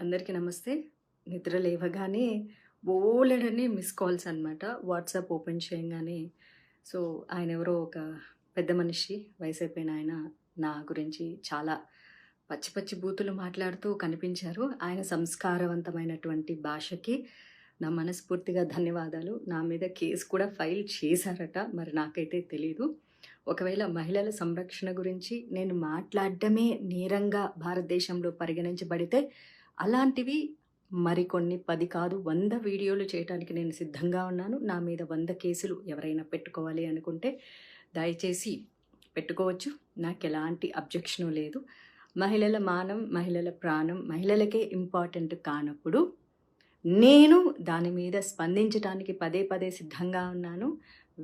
అందరికీ నమస్తే. నిద్ర లేవగానే బోలెడన్ని మిస్ కాల్స్ అనమాట. వాట్సాప్ ఓపెన్ చేయంగానే సో, ఆయనెవరో ఒక పెద్ద మనిషి, వయసైపోయిన ఆయన నా గురించి చాలా పచ్చి పచ్చి బూతులు మాట్లాడుతూ కనిపించారు. ఆయన సంస్కారవంతమైనటువంటి భాషకి నా మనస్ఫూర్తిగా ధన్యవాదాలు. నా మీద కేస్ కూడా ఫైల్ చేశారట. మరి నాకైతే తెలీదు. ఒకవేళ మహిళల సంరక్షణ గురించి నేను మాట్లాడడమే నేరంగా భారతదేశంలో పరిగణించబడితే అలాంటివి మరికొన్ని 10 కాదు 100 వీడియోలు చేయడానికి నేను సిద్ధంగా ఉన్నాను. నా మీద 100 కేసులు ఎవరైనా పెట్టుకోవాలి అనుకుంటే దయచేసి పెట్టుకోవచ్చు. నాకు ఎలాంటి అబ్జెక్షను లేదు. మహిళల మానం, మహిళల ప్రాణం మహిళలకే ఇంపార్టెంట్ కానప్పుడు నేను దాని మీద స్పందించడానికి పదే పదే సిద్ధంగా ఉన్నాను.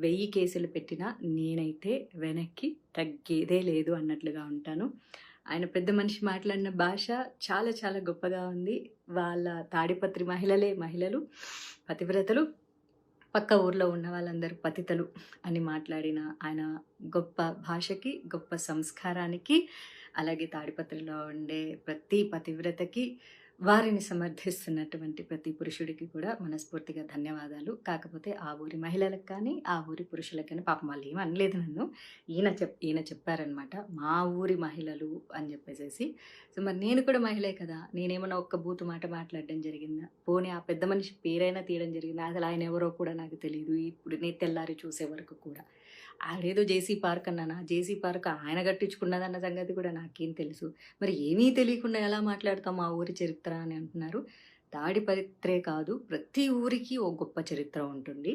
1000 కేసులు పెట్టినా నేనైతే వెనక్కి తగ్గేదే లేదు అన్నట్లుగా ఉంటాను. ఆయన పెద్ద మనిషి మాట్లాడిన భాష చాలా చాలా గొప్పగా ఉంది. వాళ్ళ తాడిపత్రి మహిళలు పతివ్రతలు, పక్క ఊర్లో ఉన్న వాళ్ళందరూ పతితలు అని మాట్లాడిన ఆయన గొప్ప భాషకి, గొప్ప సంస్కారానికి, అలాగే తాడిపత్రిలో ఉండే ప్రతి పతివ్రతకి, వారిని సమర్థిస్తున్నటువంటి ప్రతి పురుషుడికి కూడా మనస్ఫూర్తిగా ధన్యవాదాలు. కాకపోతే ఆ ఊరి మహిళలకు కానీ, ఆ ఊరి పురుషులకు కానీ పాపం వాళ్ళు ఏమి అనలేదు నన్ను. ఈయన చెప్పారనమాట, మా ఊరి మహిళలు అని చెప్పేసేసి. సో మరి నేను కూడా మహిళే కదా, నేనేమన్నా ఒక్క బూతు మాట మాట్లాడడం జరిగిందా? పోనీ ఆ పెద్ద మనిషి పేరైనా తీయడం జరిగిందా? అసలు ఆయన ఎవరో కూడా నాకు తెలియదు. ఇప్పుడు నేను తెల్లారి చూసే వరకు కూడా ఆడేదో జేసీ పార్క్ అన్నానా, జేసీ పార్క్ ఆయన కట్టించుకున్నదన్న సంగతి కూడా నాకేం తెలుసు. మరి ఏమీ తెలియకుండా ఎలా మాట్లాడతాం మా ఊరి చరిత్ర అని అంటున్నారు. తాడిపత్రే కాదు, ప్రతి ఊరికి ఓ గొప్ప చరిత్ర ఉంటుంది.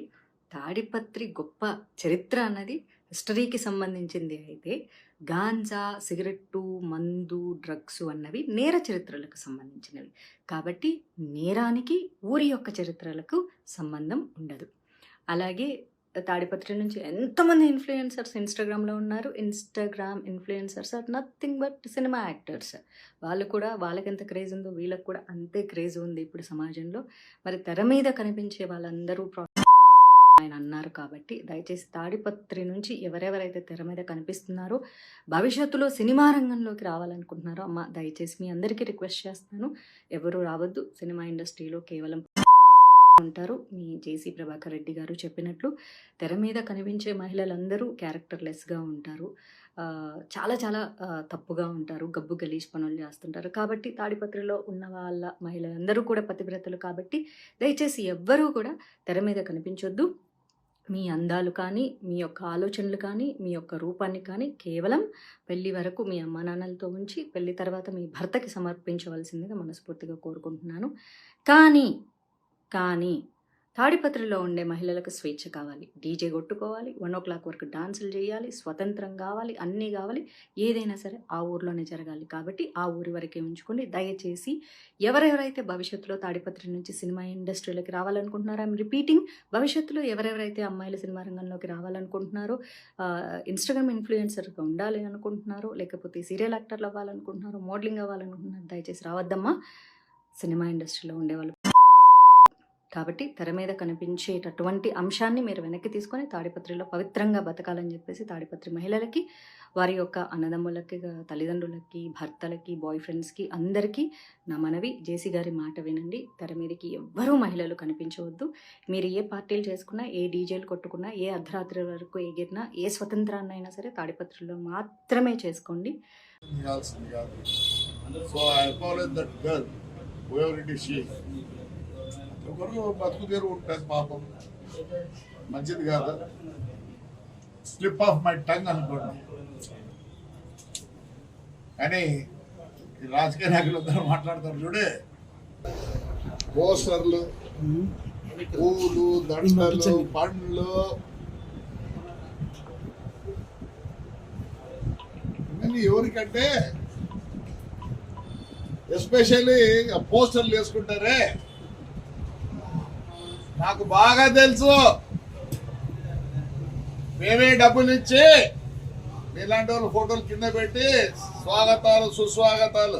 తాడిపత్రి గొప్ప చరిత్ర అన్నది హిస్టరీకి సంబంధించింది అయితే, గాంజా, సిగరెట్టు, మందు, డ్రగ్స్ అన్నవి నేర చరిత్రలకు సంబంధించినవి. కాబట్టి నేరానికి ఊరి యొక్క చరిత్రలకు సంబంధం ఉండదు. అలాగే తాడిపత్రి నుంచి ఎంతమంది ఇన్ఫ్లుయెన్సర్స్ ఇన్స్టాగ్రామ్లో ఉన్నారు. Instagram influencers are nothing but cinema actors. వాళ్ళు కూడా, వాళ్ళకి ఎంత క్రేజ్ ఉందో వీళ్ళకి కూడా అంతే క్రేజ్ ఉంది ఇప్పుడు సమాజంలో. మరి తెర మీద కనిపించే వాళ్ళందరూ ఆయన అన్నారు కాబట్టి దయచేసి తాడిపత్రి నుంచి ఎవరెవరైతే తెర మీద కనిపిస్తున్నారో, భవిష్యత్తులో సినిమా రంగంలోకి రావాలనుకుంటున్నారో, అమ్మ దయచేసి మీ అందరికీ రిక్వెస్ట్ చేస్తాను, ఎవరు రావద్దు. సినిమా ఇండస్ట్రీలో కేవలం ఉంటారు. మీ జేసీ ప్రభాకర్ రెడ్డి గారు చెప్పినట్లు తెర మీద కనిపించే మహిళలందరూ క్యారెక్టర్లెస్గా ఉంటారు. చాలా చాలా తప్పుగా ఉంటారు. గబ్బు గలీజ్ పనులు చేస్తుంటారు. కాబట్టి తాడిపత్రిలో ఉన్న వాళ్ళ మహిళలందరూ కూడా పతివ్రతలు కాబట్టి దయచేసి ఎవ్వరూ కూడా తెర మీద కనిపించొద్దు. మీ అందాలు కానీ, మీ యొక్క ఆలోచనలు కానీ, మీ యొక్క రూపాన్ని కానీ కేవలం పెళ్లి వరకు మీ అమ్మా నాన్నలతో ఉంచి పెళ్లి తర్వాత మీ భర్తకి సమర్పించవలసిందిగా మనస్ఫూర్తిగా కోరుకుంటున్నాను. కానీ తాడిపత్రిలో ఉండే మహిళలకు స్వేచ్ఛ కావాలి. డీజే కొట్టుకోవాలి, 1 o'clock వరకు డాన్సులు చేయాలి, స్వతంత్రం కావాలి, అన్నీ కావాలి. ఏదైనా సరే ఆ ఊర్లోనే జరగాలి. కాబట్టి ఆ ఊరి వరకే ఉంచుకోండి. దయచేసి ఎవరెవరైతే భవిష్యత్తులో తాడిపత్రి నుంచి సినిమా ఇండస్ట్రీలోకి రావాలనుకుంటున్నారో, ఐఎమ్ రిపీటింగ్, భవిష్యత్తులో ఎవరెవరైతే అమ్మాయిలు సినిమా రంగంలోకి రావాలనుకుంటున్నారో, ఇన్స్టాగ్రామ్ ఇన్ఫ్లుయెన్సర్గా ఉండాలి అనుకుంటున్నారో, లేకపోతే సీరియల్ యాక్టర్లు అవ్వాలనుకుంటున్నారో, మోడలింగ్ అవ్వాలనుకుంటున్నారో, దయచేసి రావద్దమ్మా. సినిమా ఇండస్ట్రీలో ఉండేవాళ్ళు కాబట్టి తెర మీద కనిపించేటటువంటి అంశాన్ని మీరు వెనక్కి తీసుకొని తాడిపత్రిలో పవిత్రంగా బతకాలని చెప్పేసి తాడిపత్రి మహిళలకి, వారి యొక్క అన్నదమ్ములకి, తల్లిదండ్రులకి, భర్తలకి, బాయ్ ఫ్రెండ్స్కి అందరికీ నా మనవి, జేసీ గారి మాట వినండి. తెర మీదకి ఎవ్వరూ మహిళలు కనిపించవద్దు. మీరు ఏ పార్టీలు చేసుకున్నా, ఏ డీజేలు కొట్టుకున్నా, ఏ అర్ధరాత్రి వరకు ఎగిరినా, ఏ స్వతంత్రాన్నైనా సరే తాడిపత్రిలో మాత్రమే చేసుకోండి. ఒకరు బతుకు తెరువు ఉంటుంది పాపం, మంచిది కాదు. స్లిప్ ఆఫ్ మై టంగ్ అనుకోండి. కానీ రాజకీయ నాయకులు మాట్లాడతారు చూడే, పోస్టర్లు, పూలు, దండలు, పండ్లు, ఇవన్నీ ఎవరికంటే ఎస్పెషల్లీ పోస్టర్లు వేసుకుంటారే, నాకు బాగా తెలుసు. మేమే డబ్బులు ఇచ్చి ఇలాంటి వాళ్ళు ఫోటోలు కింద పెట్టి స్వాగతాలు సుస్వాగతాలు